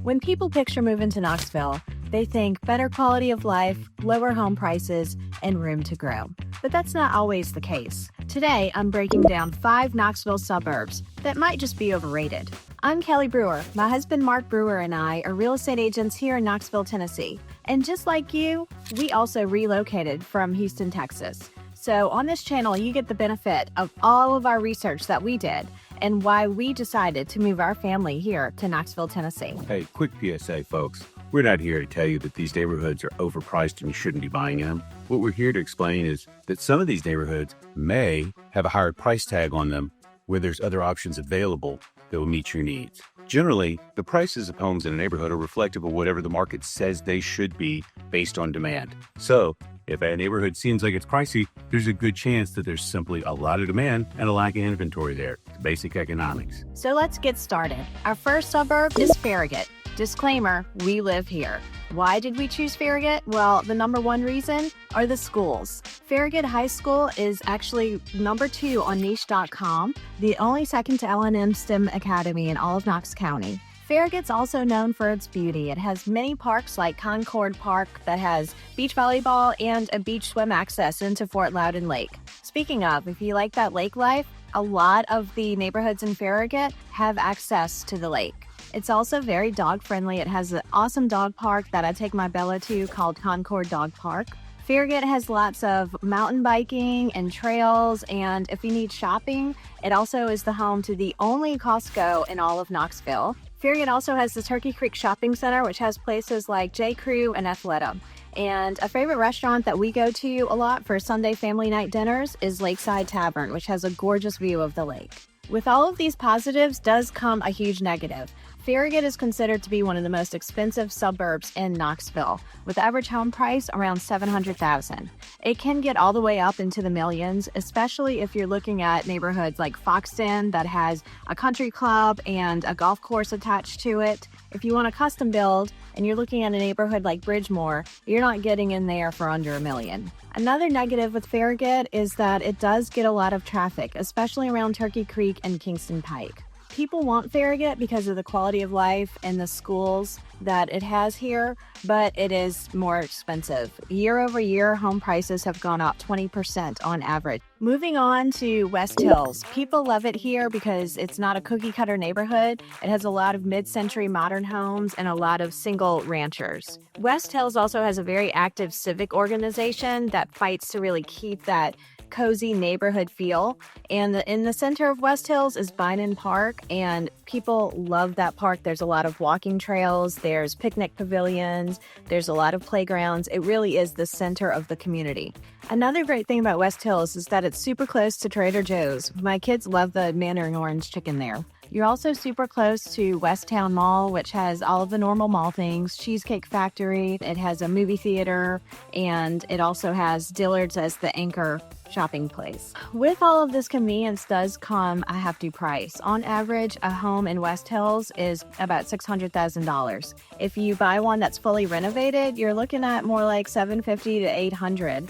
When people picture moving to Knoxville, they think better quality of life, lower home prices, and room to grow. But that's not always the case. Today, I'm breaking down 5 Knoxville suburbs that might just be overrated. I'm Kelly Brewer. My husband Mark Brewer and I are real estate agents here in Knoxville, Tennessee. And just like you, we also relocated from Houston, Texas. So on this channel, you get the benefit of all of our research that we did and why we decided to move our family here to Knoxville, Tennessee. Hey, quick PSA, folks. We're not here to tell you that these neighborhoods are overpriced and you shouldn't be buying them. What we're here to explain is that some of these neighborhoods may have a higher price tag on them where there's other options available that will meet your needs. Generally, the prices of homes in a neighborhood are reflective of whatever the market says they should be based on demand. So, if a neighborhood seems like it's pricey, there's a good chance that there's simply a lot of demand and a lack of inventory there. It's basic economics. So let's get started. Our first suburb is Farragut. Disclaimer, we live here. Why did we choose Farragut? Well, the number one reason are the schools. Farragut High School is actually number 2 on niche.com, the only second to L&M STEM Academy in all of Knox County. Farragut's also known for its beauty. It has many parks like Concord Park that has beach volleyball and a beach swim access into Fort Loudon Lake. Speaking of, if you like that lake life, a lot of the neighborhoods in Farragut have access to the lake. It's also very dog friendly. It has an awesome dog park that I take my Bella to called Concord Dog Park. Farragut has lots of mountain biking and trails, and if you need shopping, it also is the home to the only Costco in all of Knoxville. Farragut also has the Turkey Creek Shopping Center, which has places like J. Crew and Athleta. And a favorite restaurant that we go to a lot for Sunday family night dinners is Lakeside Tavern, which has a gorgeous view of the lake. With all of these positives does come a huge negative. Farragut is considered to be one of the most expensive suburbs in Knoxville, with average home price around $700,000. It can get all the way up into the millions, especially if you're looking at neighborhoods like Foxton that has a country club and a golf course attached to it. If you want a custom build and you're looking at a neighborhood like Bridgemore, you're not getting in there for under $1 million. Another negative with Farragut is that it does get a lot of traffic, especially around Turkey Creek and Kingston Pike. People want Farragut because of the quality of life and the schools that it has here, but it is more expensive. Year over year, home prices have gone up 20% on average. Moving on to West Hills. People love it here because it's not a cookie cutter neighborhood. It has a lot of mid-century modern homes and a lot of single ranchers. West Hills also has a very active civic organization that fights to really keep that cozy neighborhood feel. And in the center of West Hills is Bearden Park, and people love that park. There's a lot of walking trails, there's picnic pavilions, there's a lot of playgrounds. It really is the center of the community. Another great thing about West Hills is that it's super close to Trader Joe's. My kids love the Mandarin Orange chicken there. You're also super close to West Town Mall, which has all of the normal mall things, Cheesecake Factory, it has a movie theater, and it also has Dillard's as the anchor shopping place. With all of this convenience does come a hefty price. On average, a home in West Hills is about $600,000. If you buy one that's fully renovated, you're looking at more like $750,000 to $800,000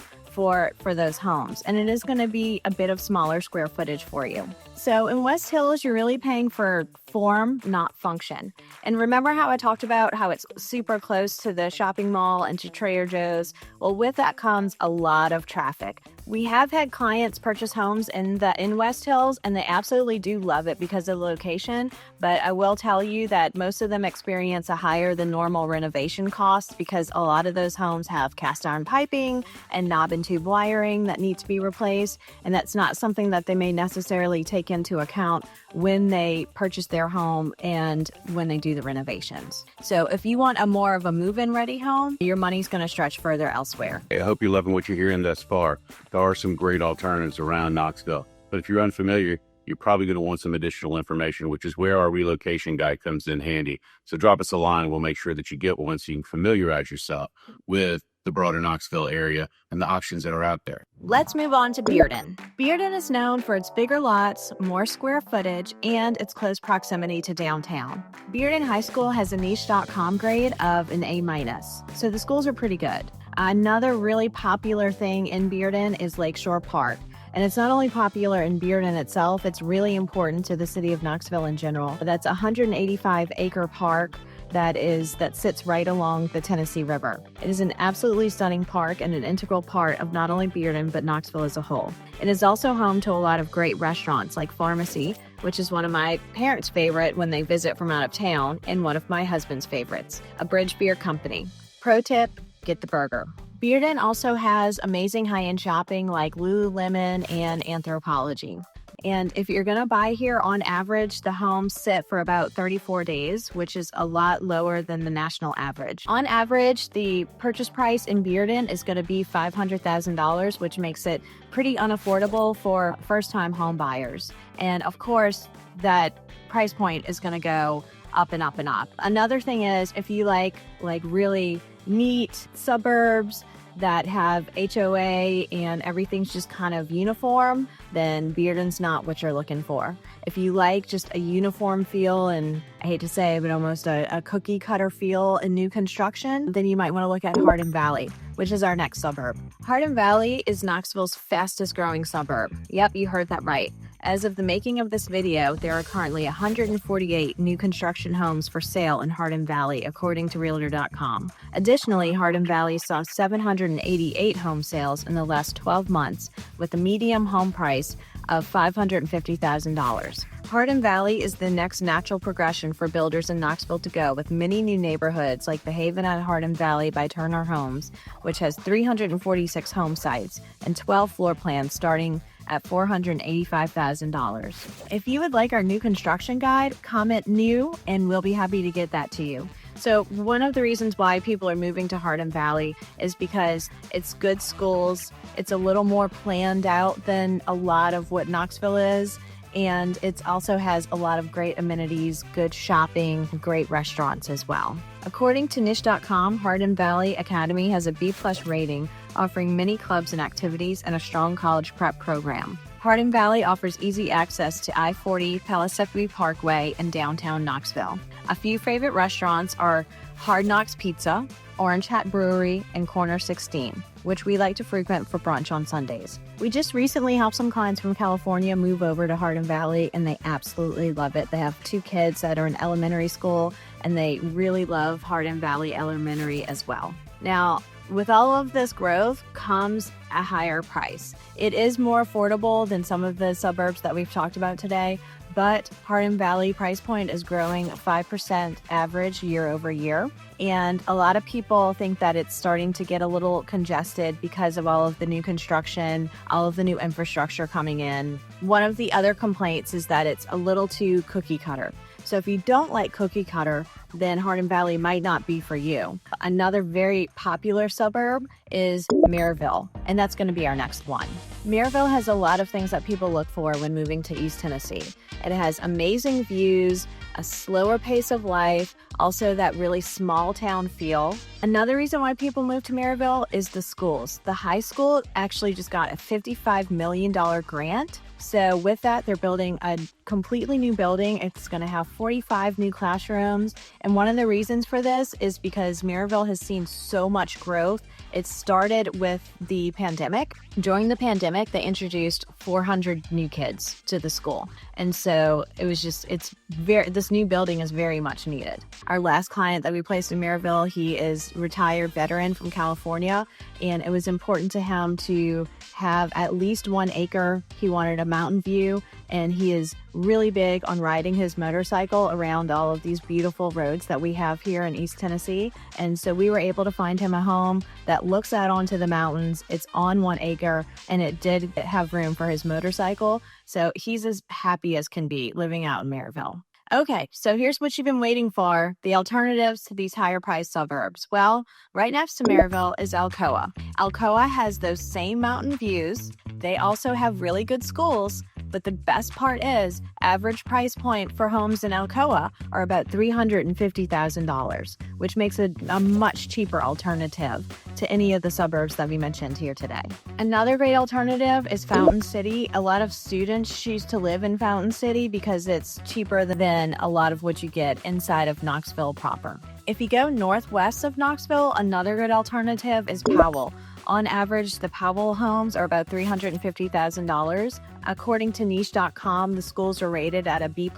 for those homes, and it is going to be a bit of smaller square footage for you. So in West Hills, you're really paying for form, not function. And remember how I talked about how it's super close to the shopping mall and to Trader Joe's? Well, with that comes a lot of traffic. We have had clients purchase homes in West Hills, and they absolutely do love it because of the location. But I will tell you that most of them experience a higher than normal renovation cost because a lot of those homes have cast iron piping and knob and tube wiring that need to be replaced. And that's not something that they may necessarily take into account when they purchase their home and when they do the renovations. So if you want a more of a move-in ready home, your money's going to stretch further elsewhere. I hope you're loving what you're hearing thus far. There are some great alternatives around Knoxville, but if you're unfamiliar, you're probably going to want some additional information, which is where our relocation guide comes in handy. So drop us a line and we'll make sure that you get one so you can familiarize yourself with the broader Knoxville area and the options that are out there. Let's move on to Bearden. Bearden is known for its bigger lots, more square footage, and its close proximity to downtown. Bearden High School has a niche.com grade of an A-, so the schools are pretty good. Another really popular thing in Bearden is Lakeshore Park. And it's not only popular in Bearden itself, it's really important to the city of Knoxville in general. That's a 185-acre park that sits right along the Tennessee River. It is an absolutely stunning park and an integral part of not only Bearden, but Knoxville as a whole. It is also home to a lot of great restaurants like Pharmacy, which is one of my parents' favorite when they visit from out of town, and one of my husband's favorites, a Bridge Beer Company. Pro tip, get the burger. Bearden also has amazing high-end shopping like Lululemon and Anthropologie. And if you're going to buy here, on average, the homes sit for about 34 days, which is a lot lower than the national average. On average, the purchase price in Bearden is going to be $500,000, which makes it pretty unaffordable for first-time home buyers. And of course, that price point is going to go up and up and up. Another thing is, if you like really neat suburbs that have HOA and everything's just kind of uniform, then Bearden's not what you're looking for. If you like just a uniform feel, and I hate to say, but almost a cookie cutter feel in new construction, then you might want to look at Hardin Valley, which is our next suburb. Hardin Valley is Knoxville's fastest growing suburb. Yep, you heard that right. As of the making of this video, there are currently 148 new construction homes for sale in Hardin Valley, according to Realtor.com. Additionally, Hardin Valley saw 788 home sales in the last 12 months, with a median home price of $550,000. Hardin Valley is the next natural progression for builders in Knoxville to go, with many new neighborhoods like the Haven at Hardin Valley by Turner Homes, which has 346 home sites and 12 floor plans starting at $485,000. If you would like our new construction guide, comment new and we'll be happy to get that to you. So one of the reasons why people are moving to Hardin Valley is because it's good schools, it's a little more planned out than a lot of what Knoxville is, and it also has a lot of great amenities, good shopping, great restaurants as well. According to niche.com, Hardin Valley Academy has a B+ rating, offering many clubs and activities and a strong college prep program. Hardin Valley offers easy access to I-40, Palisade Parkway, and downtown Knoxville. A few favorite restaurants are Hard Knocks Pizza, Orange Hat Brewery, and Corner 16, which we like to frequent for brunch on Sundays. We just recently helped some clients from California move over to Hardin Valley, and they absolutely love it. They have 2 kids that are in elementary school, and they really love Hardin Valley Elementary as well. Now, with all of this growth comes a higher price. It is more affordable than some of the suburbs that we've talked about today, but Hardin Valley price point is growing 5% average year over year. And a lot of people think that it's starting to get a little congested because of all of the new construction, all of the new infrastructure coming in. One of the other complaints is that it's a little too cookie cutter. So if you don't like cookie cutter, then Hardin Valley might not be for you. Another very popular suburb is Maryville, and that's going to be our next one. Maryville has a lot of things that people look for when moving to East Tennessee. It has amazing views, a slower pace of life, also that really small town feel. Another reason why people move to Maryville is the schools. The high school actually just got a $55 million grant. So with that, they're building a completely new building. It's going to have 45 new classrooms. And one of the reasons for this is because Maryville has seen so much growth. It started with the pandemic. During the pandemic, they introduced 400 new kids to the school. And so this new building is very much needed. Our last client that we placed in Maryville, he is retired veteran from California, and it was important to him to have at least 1 acre. He wanted a mountain view, and he is really big on riding his motorcycle around all of these beautiful roads that we have here in East Tennessee. And so we were able to find him a home that looks out onto the mountains. It's on 1 acre, and it did have room for his motorcycle. So he's as happy as can be living out in Maryville. Okay, so here's what you've been waiting for, the alternatives to these higher priced suburbs. Well, right next to Maryville is Alcoa. Alcoa has those same mountain views. They also have really good schools, but the best part is average price point for homes in Alcoa are about $350,000, which makes it a much cheaper alternative to any of the suburbs that we mentioned here today. Another great alternative is Fountain City. A lot of students choose to live in Fountain City because it's cheaper than a lot of what you get inside of Knoxville proper. If you go northwest of Knoxville, another good alternative is Powell. On average, the Powell homes are about $350,000. According to niche.com, the schools are rated at a B+,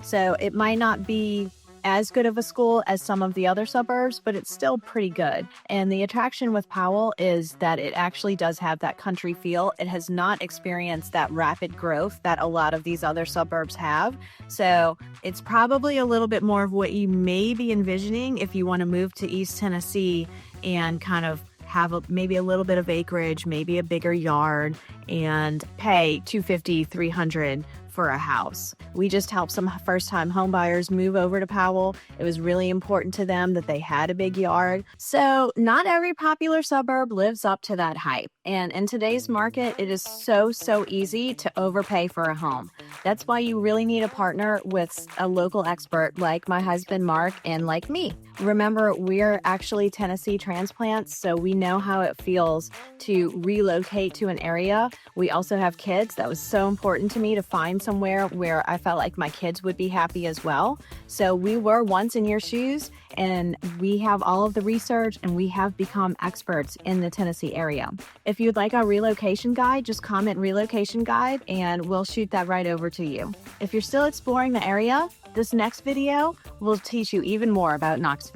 so it might not be as good of a school as some of the other suburbs, but it's still pretty good. And the attraction with Powell is that it actually does have that country feel. It has not experienced that rapid growth that a lot of these other suburbs have. So it's probably a little bit more of what you may be envisioning if you want to move to East Tennessee and kind of have maybe a little bit of acreage, maybe a bigger yard, and pay $250, $300 for a house. We just helped some first-time homebuyers move over to Powell. It was really important to them that they had a big yard. So not every popular suburb lives up to that hype. And in today's market, it is so easy to overpay for a home. That's why you really need a partner with a local expert like my husband, Mark, and like me. Remember, we're actually Tennessee transplants, so we know how it feels to relocate to an area. We also have kids. That was so important to me to find somewhere where I felt like my kids would be happy as well. So we were once in your shoes, and we have all of the research, and we have become experts in the Tennessee area. If you'd like our relocation guide, just comment relocation guide, and we'll shoot that right over to you. If you're still exploring the area, this next video will teach you even more about Knoxville.